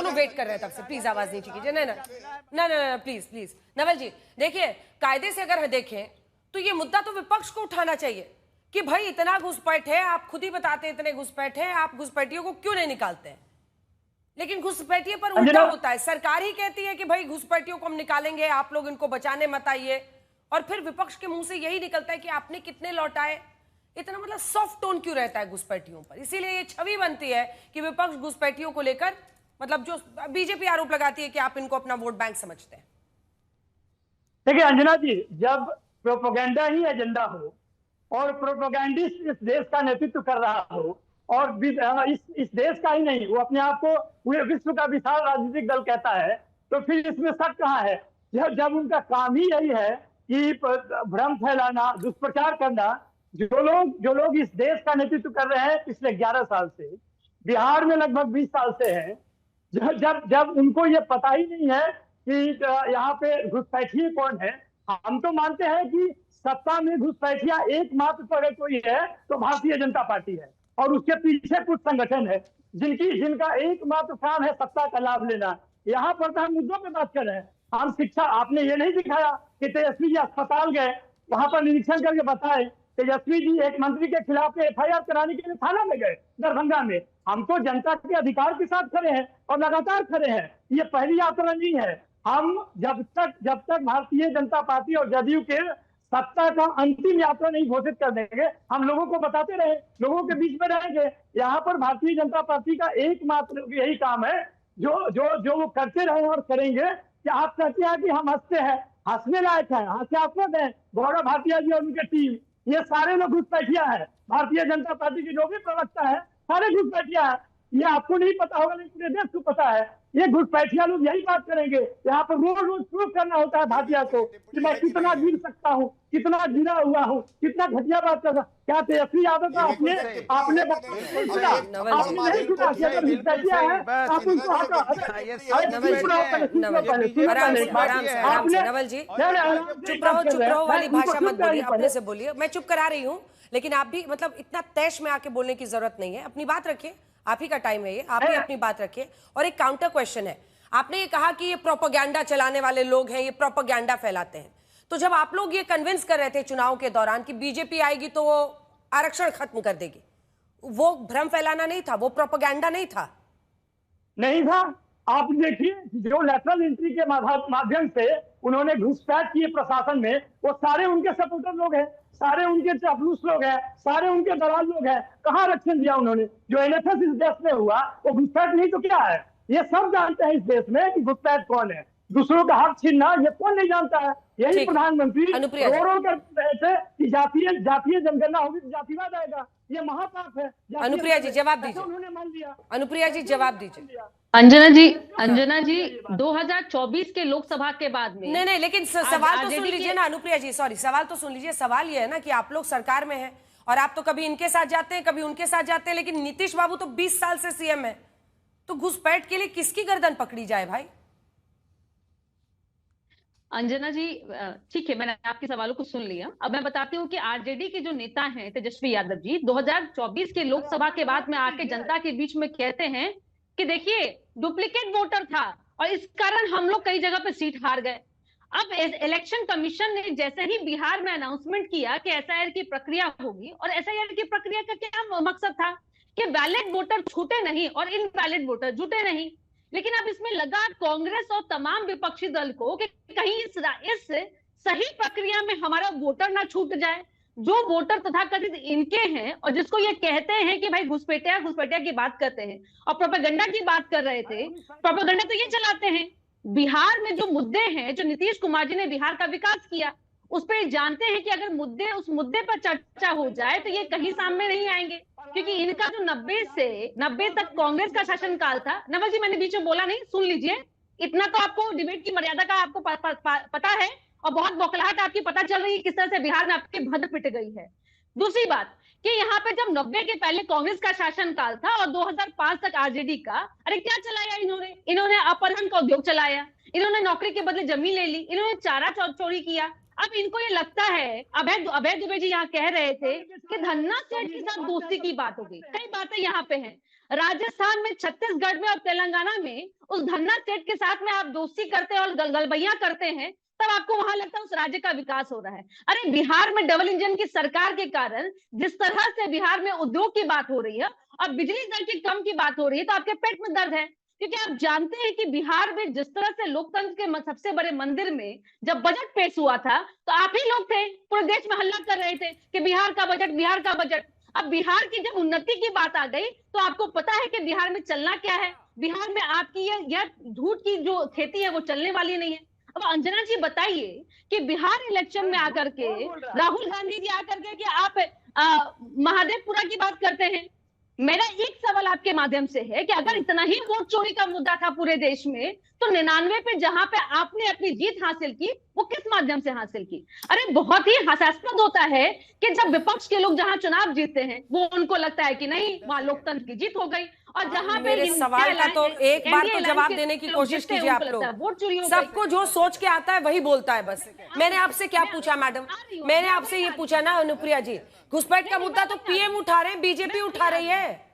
शुरू वेट कर रहे हैं तब से, प्लीज आवाज नीचे कीजिए। नहीं ना ना प्लीज प्लीज नवल जी, देखिए कायदे से अगर देखें तो ये मुद्दा तो विपक्ष को उठाना चाहिए कि भाई इतना घुसपैठ है, आप खुद ही बताते हैं इतने घुसपैठ है, आप घुसपैठियों को क्यों नहीं निकालते हैं? लेकिन घुसपैठिए पर उल्टा होता है, सरकार ही कहती है कि भाई घुसपैठियों को हम निकालेंगे, आप लोग इनको बचाने मत आइए, और फिर विपक्ष के मुंह से यही निकलता है कि आपने कितने लौटाए। इतना मतलब सॉफ्ट टोन क्यों रहता है घुसपैठियों पर? इसीलिए ये छवि बनती है कि विपक्ष घुसपैठियों को लेकर, मतलब जो बीजेपी आरोप लगाती है कि आप इनको अपना वोट बैंक समझते हैं। देखिए अंजना जी, जब प्रोपेगेंडा ही एजेंडा हो और प्रोपेगेंडिस्ट इस देश का नेतृत्व कर रहा हो, और इस देश का ही नहीं, वो अपने आप को पूरे विश्व का विशाल राजनीतिक दल कहता है, तो फिर इसमें शक कहाँ है? जब उनका काम ही यही है कि भ्रम फैलाना, दुष्प्रचार करना। जो लोग इस देश का नेतृत्व कर रहे हैं पिछले 11 साल से, बिहार में लगभग 20 साल से हैं, जब उनको ये पता ही नहीं है कि यहाँ पे घुसपैठिए कौन है। हम तो मानते हैं कि सत्ता में घुसपैठिया एकमात्र अगर कोई है तो भारतीय जनता पार्टी है, और उसके पीछे कुछ संगठन है जिनका एकमात्र काम है सत्ता का लाभ लेना। यहाँ पर तो हम मुद्दों पे बात कर रहे हैं। हम शिक्षा, आपने ये नहीं दिखाया कि तेजस्वी जी अस्पताल गए, वहां पर निरीक्षण करके बताए तेजस्वी जी एक मंत्री के खिलाफ FIR कराने के लिए थाना में गए दरभंगा में। हम तो जनता के अधिकार के साथ खड़े हैं और लगातार खड़े हैं, ये पहली यात्रा नहीं है। हम जब तक भारतीय जनता पार्टी और जदयू के सत्ता का अंतिम यात्रा नहीं घोषित कर देंगे, हम लोगों को बताते रहे, लोगों के बीच में रहेंगे। यहाँ पर भारतीय जनता पार्टी का एकमात्र यही काम है जो वो करते रहे और करेंगे। कि आप कहते हैं कि हम हंसते हैं, हंसने लायक है, हास्यास्पद है। गौरव भाटिया जी और उनके टीम, ये सारे लोग घुसपैठिया है। भारतीय जनता पार्टी के जो भी प्रवक्ता है सारे घुसपैठिया है। ये आपको नहीं पता होगा लेकिन पूरे देश को पता है। ये घुसपैठिया लोग यही बात करेंगे। यहाँ पर रोज रोज प्रूफ करना होता है भाटिया को कि मैं कितना गिर सकता हूँ, कितना गिरा हुआ हूँ, कितना घटिया बात कर रहा। क्या तेजस्वी यादव का आपने नहीं सुना कि अगर घुसपैठिया है आप उनको नवल जी चुप रहो वाली भाषा मत बोलिए, अपने से बोलिए। मैं चुप करा रही हूँ, लेकिन आप भी मतलब इतना तैश में आके बोलने की जरूरत नहीं है। अपनी बात रखिए, आप ही का टाइम है ये, आप ही अपनी बात रखिए। और एक काउंटर क्वेश्चन है, आपने ये कहा कि ये प्रोपेगेंडा चलाने वाले लोग हैं, ये प्रोपेगेंडा फैलाते हैं। तो जब आप लोग ये कन्विंस कर रहे थे चुनाव के दौरान कि बीजेपी आएगी तो वो आरक्षण खत्म कर देगी, वो भ्रम फैलाना नहीं था, वो प्रोपेगेंडा नहीं था? नहीं था। आप देखिए जो लेटरल एंट्री के माध्यम से उन्होंने घुसपैठ किए प्रशासन में, वो सारे उनके सपोर्टर लोग हैं, सारे उनके चापलूस लोग हैं, सारे उनके दलाल लोग हैं। कहाँ आरक्षण दिया उन्होंने? जो NFS इस देश में हुआ वो घुसपैठ नहीं तो क्या है? ये सब जानते हैं इस देश में कि घुसपैठ कौन है। दूसरों का हक छीनना ये कौन नहीं जानता है? यही प्रधानमंत्री रो कर रहे थे कि जातीय जनगणना होगी तो जातिवाद आएगा। ये महापाप है। अनुप्रिया जी जवाब दीजिए। उन्होंने मान लिया। अनुप्रिया जी जवाब दीजिए। अंजना जी 2024 के लोकसभा के बाद में नहीं लेकिन सवाल तो सुन लीजिए ना अनुप्रिया जी, सॉरी सवाल तो सुन लीजिए। सवाल ये है ना कि आप लोग सरकार में हैं और आप तो कभी इनके साथ जाते हैं कभी उनके साथ जाते हैं, लेकिन नीतीश बाबू तो 20 साल से CM है। तो घुसपैठ के लिए किसकी गर्दन पकड़ी जाए भाई? अंजना जी ठीक है, मैंने आपके सवालों को सुन लिया। अब मैं बताती हूँ कि RJD के जो नेता हैं तेजस्वी यादव जी 2024 के लोकसभा के बाद में आके जनता के बीच में कहते हैं कि देखिए डुप्लीकेट वोटर था और इस कारण हम लोग कई जगह पे सीट हार गए। अब इलेक्शन कमीशन ने जैसे ही बिहार में अनाउंसमेंट किया कि SIR की प्रक्रिया होगी, और SIR की प्रक्रिया का क्या मकसद था कि वैलिड वोटर छूटे नहीं और इनवैलिड वोटर जुटे नहीं। लेकिन अब इसमें लगा कांग्रेस और तमाम विपक्षी दल को कि कहीं इस सही प्रक्रिया में हमारा वोटर ना छूट जाए, जो वोटर तथाकथित इनके हैं और जिसको ये कहते हैं कि भाई घुसपैठिया की बात करते हैं और प्रोपेगेंडा की बात कर रहे थे। प्रोपेगेंडा तो ये चलाते हैं। बिहार में जो मुद्दे हैं, जो नीतीश कुमार जी ने बिहार का विकास किया, उस पर जानते हैं कि अगर उस मुद्दे पर चर्चा हो जाए तो ये कहीं सामने नहीं आएंगे, क्योंकि इनका जो 90 से 90 तक कांग्रेस का शासनकाल था। नवल जी मैंने बीच में बोला नहीं, सुन लीजिए। इतना तो आपको डिबेट की मर्यादा का आपको पता है और बहुत बौखलाहट आपकी पता चल रही है किस तरह से बिहार में आपकी भद्र पिट गई है। दूसरी बात कि यहाँ पे जब 90 के पहले कांग्रेस का शासनकाल था और 2005 तक RJD का, अरे क्या चलाया इन्होंने अपहरण का उद्योग चलाया, इन्होंने नौकरी के बदले जमीन ले ली, इन्होंने चारा चोरी किया। अब इनको ये लगता है, अभय दुबे जी यहाँ कह रहे थे कि धन्ना सेठ के साथ दोस्ती की बात होगी। कई बातें यहाँ पे हैं। राजस्थान में, छत्तीसगढ़ में और तेलंगाना में उस धन्ना स्टेट के साथ में आप दोस्ती करते हैं और गलबैया करते हैं, तब आपको वहां लगता है उस राज्य का विकास हो रहा है। अरे बिहार में डबल इंजन की सरकार के कारण जिस तरह से बिहार में उद्योग की बात हो रही है और बिजली दर के कम की बात हो रही है, तो आपके पेट में दर्द है। क्योंकि आप जानते हैं कि बिहार में जिस तरह से लोकतंत्र के सबसे बड़े मंदिर में जब बजट पेश हुआ था, तो आप ही लोग थे, पूरे देश में हल्ला कर रहे थे कि बिहार का बजट, बिहार का बजट। अब बिहार की जब उन्नति की बात आ गई, तो आपको पता है कि बिहार में चलना क्या है। बिहार में आपकी यह झूठ की जो खेती है वो चलने वाली नहीं है। अब अंजना जी बताइए कि बिहार इलेक्शन में आकर के राहुल गांधी जी आकर के कि आप महादेवपुरा की बात करते हैं। मेरा एक सवाल आपके माध्यम से है कि अगर इतना ही वोट चोरी का मुद्दा था पूरे देश में, तो 99 पे जहां पे आपने अपनी जीत हासिल की, वो किस माध्यम से हासिल की? अरे बहुत ही हास्यास्पद होता है कि जब विपक्ष के लोग जहां चुनाव जीतते हैं, वो उनको लगता है कि नहीं, वहां लोकतंत्र की जीत हो गई, और जहां पे मेरे सवाल का तो एक बार तो जवाब देने की कोशिश कीजिए आप लोग। वोट चोरी हो सबको जो सोच के आता है वही बोलता है बस। मैंने आपसे क्या पूछा मैडम? मैंने आपसे ये पूछा ना अनुप्रिया जी, घुसपैठ का मुद्दा तो पीएम उठा रहे हैं, बीजेपी उठा रही है।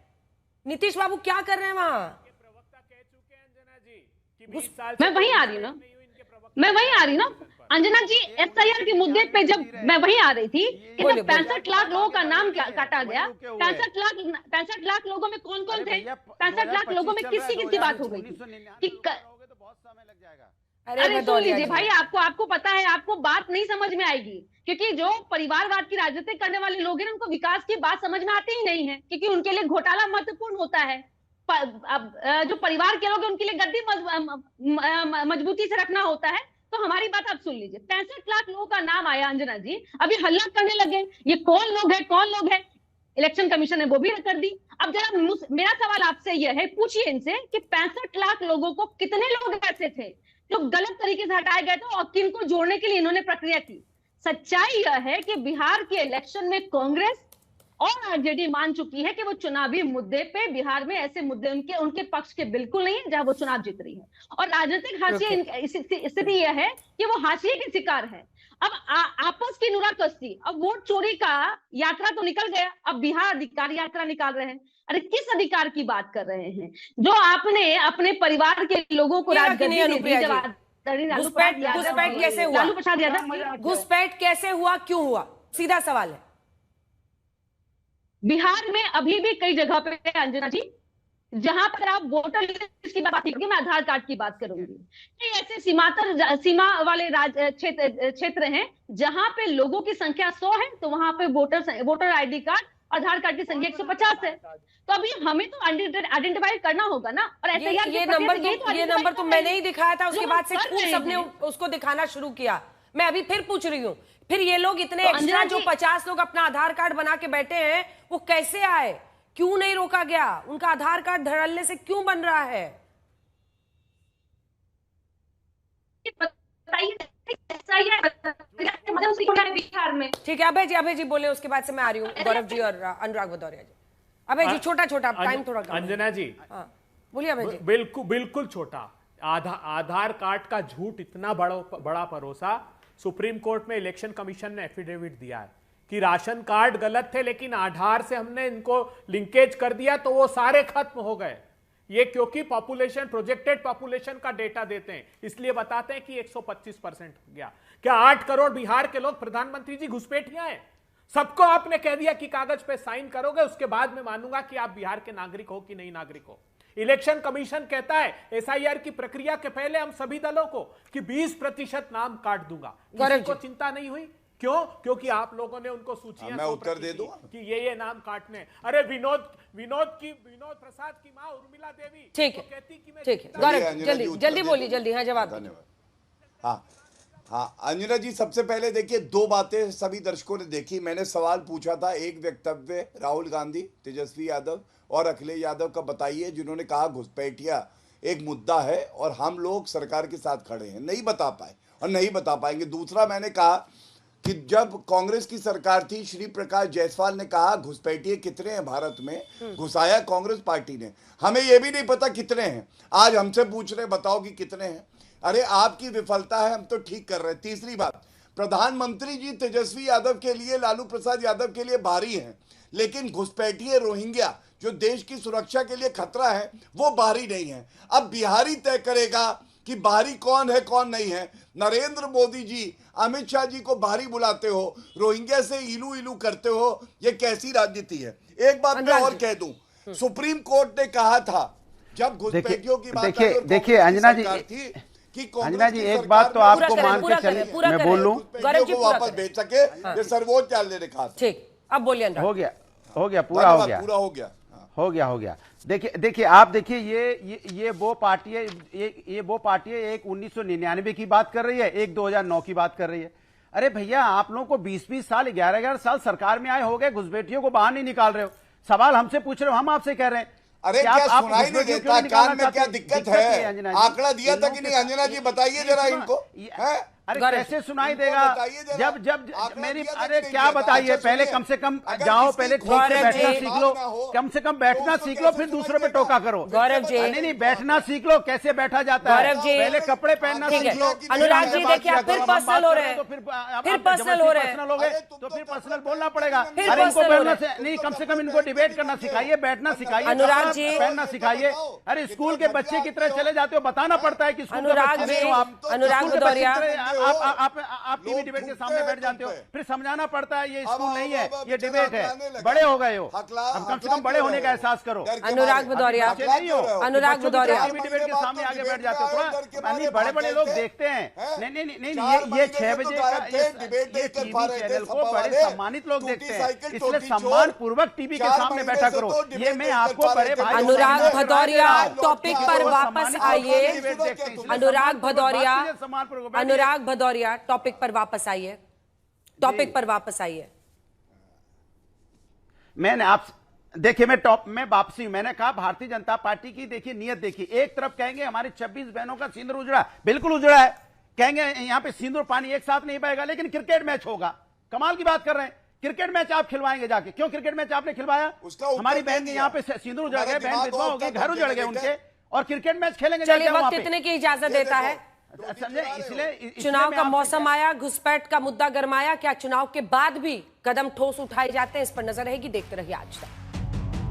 नीतीश बाबू क्या कर रहे हैं वहां? मैं वहीं आ रही ना अंजना जी, एसआईआर के मुद्दे पे जब मैं वहीं आ रही थी कि जब 65 लाख लोगों का नाम काटा गया, 65 लाख लोगों में कौन कौन थे? 65 लाख लोगों में किसकी किसकी बात हो गई थी कि अरे सुन लीजिए भाई, आपको पता है, आपको बात नहीं समझ में आएगी, क्योंकि जो परिवारवाद की राजनीति करने वाले लोग हैं, उनको विकास की बात समझ में आती ही नहीं है, क्योंकि उनके लिए घोटाला महत्वपूर्ण होता है। अब जो परिवार के लोग हैं, उनके लिए गद्दी मजबूती से रखना होता है। तो हमारी बात आप सुन लीजिए, 65 लाख लोगों का नाम आया अंजना जी, अभी हल्ला करने लगे, ये कौन लोग है? इलेक्शन कमीशन ने वो भी कर दी। अब जरा मेरा सवाल आपसे यह है, पूछिए इनसे कि 65 लाख लोगों को कितने लोग ऐसे थे जो गलत तरीके से हटाए गए थे और किनको जोड़ने के लिए इन्होंने प्रक्रिया की? सच्चाई यह है कि बिहार के इलेक्शन में कांग्रेस और आरजेडी मान चुकी है कि वो चुनावी मुद्दे पे, बिहार में ऐसे मुद्दे उनके पक्ष के बिल्कुल नहीं है जहां वो चुनाव जीत रही है, और राजनीतिक हाशिए स्थिति यह है कि वो हाशिए के शिकार है। अब आपस की नुराकस्ती, अब वोट चोरी का यात्रा तो निकल गया, अब बिहार अधिकार यात्रा निकाल रहे हैं। अरे किस अधिकार की बात कर रहे हैं? जो आपने अपने परिवार के लोगों को राजगद्दी दे दी, घुसपैठ कैसे हुआ? लालू प्रसाद यादव, घुसपैठ कैसे हुआ, क्यों हुआ? सीधा सवाल है। बिहार में अभी भी कई जगह पे अंजना जी, जहां पर आप वोटर लिस्ट की बात करेंगे, मैं आधार कार्ड की बात करूंगी, कई ऐसे सीमा वाले क्षेत्र हैं जहां पे लोगों की संख्या 100 है, तो वहां पे वोटर आईडी कार्ड, आधार कार्ड की संख्या 150 है। तो अभी हमें तो आइडेंटिफाई करना होगा ना। और ऐसे ये नंबर तो मैंने ही दिखाया था, उसके बाद से खूब सबने उसको दिखाना शुरू किया। मैं अभी फिर पूछ रही हूँ, फिर ये लोग इतने एक्स्ट्रा जो 50 लोग अपना आधार कार्ड बना के बैठे हैं, वो कैसे आए? क्यों नहीं रोका गया? उनका आधार कार्ड धड़ल्ले से क्यों बन रहा है? बिहार में ठीक है, अभय जी बोले, उसके बाद से मैं आ रही हूँ, गौरव जी और अनुराग भदौरिया जी। अभय जी छोटा टाइम थोड़ा कम। अंजना जी, हाँ बोलिए अभय जी। बिल्कुल छोटा। आधार कार्ड का झूठ इतना बड़ा परोसा, सुप्रीम कोर्ट में इलेक्शन कमीशन ने एफिडेविट दिया है कि राशन कार्ड गलत थे, लेकिन आधार से हमने इनको लिंकेज कर दिया तो वो सारे खत्म हो गए। ये क्योंकि प्रोजेक्टेड पॉपुलेशन का डेटा देते हैं, इसलिए बताते हैं कि 125% हो गया। क्या 8 करोड़ बिहार के लोग प्रधानमंत्री जी घुसपैठियां हैं? सबको आपने कह दिया कि कागज पे साइन करोगे, उसके बाद में मानूंगा कि आप बिहार के नागरिक हो कि नहीं नागरिक हो। इलेक्शन कमीशन कहता है एसआईआर की प्रक्रिया के पहले हम सभी दलों को कि 20% नाम काट दूंगा। किसी को चिंता नहीं हुई, क्यों? क्योंकि आप लोगों ने उनको सूचियां, मैं उत्तर दे दूं कि ये नाम काटने। अरे विनोद प्रसाद की मां उर्मिला देवी ठीक है, कहती कि मैं, ठीक है गौरव जल्दी बोलिए, जल्दी। हाँ जवाब। धन्यवाद। हाँ अंजना जी, सबसे पहले देखिए, 2 बातें सभी दर्शकों ने देखी। मैंने सवाल पूछा था, एक वक्तव्य राहुल गांधी, तेजस्वी यादव और अखिलेश यादव का बताइए, जिन्होंने कहा घुसपैठिया एक मुद्दा है और हम लोग सरकार के साथ खड़े हैं। नहीं बता पाए और नहीं बता पाएंगे। दूसरा, मैंने कहा कि जब कांग्रेस की सरकार थी, श्री प्रकाश जायसवाल ने कहा घुसपैठिए कितने हैं भारत में, घुसाया कांग्रेस पार्टी ने, हमें यह भी नहीं पता कितने हैं। आज हमसे पूछ रहे बताओ कि कितने हैं। अरे आपकी विफलता है, हम तो ठीक कर रहे हैं। तीसरी बात, प्रधानमंत्री जी तेजस्वी यादव के लिए, लालू प्रसाद यादव के लिए बाहरी हैं, लेकिन घुसपैठिए रोहिंग्या जो देश की सुरक्षा के लिए खतरा है वो बाहरी नहीं है। अब बिहारी तय करेगा कि बाहरी कौन है कौन नहीं है। नरेंद्र मोदी जी, अमित शाह जी को बाहरी बुलाते हो, रोहिंग्या से इलू इलू करते हो, ये कैसी राजनीति है। एक बात मैं और कह दूं, सुप्रीम कोर्ट ने कहा था जब घुसपैठियों की बात आई और देखिए अंजना जी, कि अंजना जी एक बात तो आपको मान के चलिए, मैं बोल लूं, गौरव जी को वापस भेज सके, ये सर्वोच्च न्यायालय ने कहा। ठीक, अब बोलिए। हो गया पूरा हो गया, हो गया। देखिए आप देखिए ये वो पार्टी है, ये वो पार्टी है, एक 1999 की बात कर रही है, एक 2009 की बात कर रही है। अरे भैया आप लोगों को 20-20 साल 11-11 साल सरकार में आए हो गए, घुसपैठियों को बाहर नहीं निकाल रहे हो। सवाल हमसे पूछ रहे हो, हम आपसे कह रहे हैं। अरे क्या सुनाई नहीं देता? कान में क्या दिक्कत है? आंकड़ा दिया था कि नहीं? अंजना जी बताइए जरा इनको। अरे कैसे सुनाई देगा जब मेरी, अरे क्या बताइए, पहले कम से कम जाओ, पहले ठीक से बैठना सीख लो, कम से कम बैठना सीख लो, फिर दूसरों पे टोका करो। गौरव जी, नहीं बैठना सीख लो, कैसे बैठा जाता है, पहले कपड़े पहनना सीख लो। अनुराग जी देखिए आप फिर पर्सनल हो रहे हैं, फिर पर्सनल हो रहे हैं, तो फिर पर्सनल बोलना पड़ेगा। अरे इनको बोलना से नहीं, कम से कम इनको डिबेट करना सिखाइए, बैठना सिखाइए, अनुराग जी पहनना सिखाइए। अरे स्कूल के बच्चे की तरह चले जाते हो, बताना पड़ता है कि अनुराग जी, अनुराग भदौरिया, आप टीवी डिबेट के सामने बैठ जाते हो, फिर समझाना पड़ता है ये स्कूल नहीं है, ये डिबेट है। बड़े हो गए हो, अब कम से कम बड़े होने का एहसास करो। अनुराग भदौरिया, अनुराग भदौरिया टीवी डिबेट के सामने आगे बैठ जाते हो, थोड़ा बड़े बड़े लोग देखते हैं। नहीं ये 6 बजे का ये टीवी चैनल को बड़े सम्मानित लोग देखते हैं, इसलिए सम्मान पूर्वक टीवी के सामने बैठा करो। ये मैं आपको बड़े भाई अनुराग भदौरिया टॉपिक पर वापस आइए। अनुराग भदौरिया, अनुराग भदौरिया टॉपिक पर वापस आइए, टॉपिक पर वापस आइए। मैंने आप देखिए, मैं वापसी, मैंने कहा भारतीय जनता पार्टी की देखिए नियत देखिए। एक तरफ कहेंगे हमारी 26 बहनों का सिंदूर उजड़ा, बिल्कुल उजड़ा है, कहेंगे यहां पे सिंदूर पानी एक साथ नहीं बहेगा, लेकिन क्रिकेट मैच होगा। कमाल की बात कर रहे हैं, क्रिकेट मैच आप खिलवाएंगे जाके। क्यों क्रिकेट मैच आपने खिलवाया? हमारी बहन के यहाँ पे सिंदूर उजड़ गए, बहन विधवा हो गई, घर उजड़ गए उनके, और क्रिकेट मैच खेलेंगे जाके। वक्त इतने की इजाजत देता है, समझे? इसलिए चुनाव का मौसम आया, घुसपैठ का मुद्दा गरमाया, क्या चुनाव के बाद भी कदम ठोस उठाए जाते हैं? इस पर नजर रहेगी, देखते रहिए आज तक।